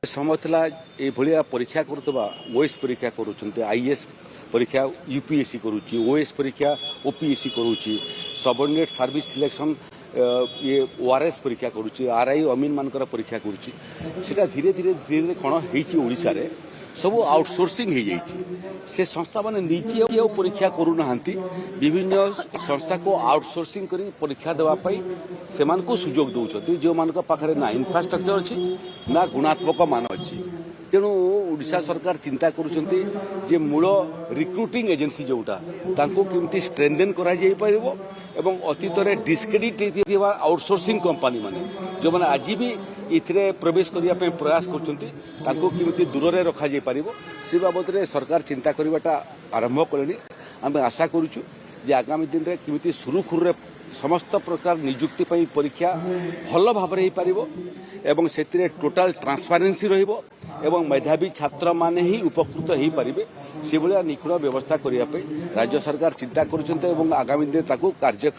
समय था ये परीक्षा करुवा ओएस परीक्षा करुँच आईएएस परीक्षा यूपीएससी करुच्ची ओएस परीक्षा ओपीएससी करुच्ची सबऑर्डिनेट सर्विस सिलेक्शन ये ओआरएस परीक्षा करुच्ची आरआई अमीन मानकर परीक्षा करुच्ची सेटा धीरे धीरे धीरे धीरे कौन होइछी रे सब आउटसोर्सिंग हो जाइए से संस्था माने निजे परीक्षा करूना विभिन्न संस्था को आउटसोर्सिंग करी परीक्षा देवाई से सुजोग दौरान जो मान पाखे ना इंफ्रास्ट्रक्चर अच्छी ना गुणात्मक मान अच्छी तेणु ओडिशा सरकार चिंता करुँचे मूल रिक्रुटिंग एजेंसी जोटा केमती स्ट्रेंथेन करा जाई परिबो एवं अतीत में डिस्क्रेडिट आउटसोर्सिंग कंपनी माने जो माने आज भी इथिरे प्रवेश करने प्रयास करमती दूर रखा जाई परिबो से बाबद में सरकार चिंता करवाटा आरंभ कले आम आशा करुचु जे आगामी दिन में केमती सुरुखुरु समस्त प्रकार नियुक्ति परीक्षा भल भाव हो पारिबो एवं से टोटाल ट्रांसपेरेंसी रहिबो एवं मेधावी छात्र माने ही उपकृत हो पारे से भाया निखुण व्यवस्था करने राज्य सरकार चिंता करुँच आगामी दिन कार्य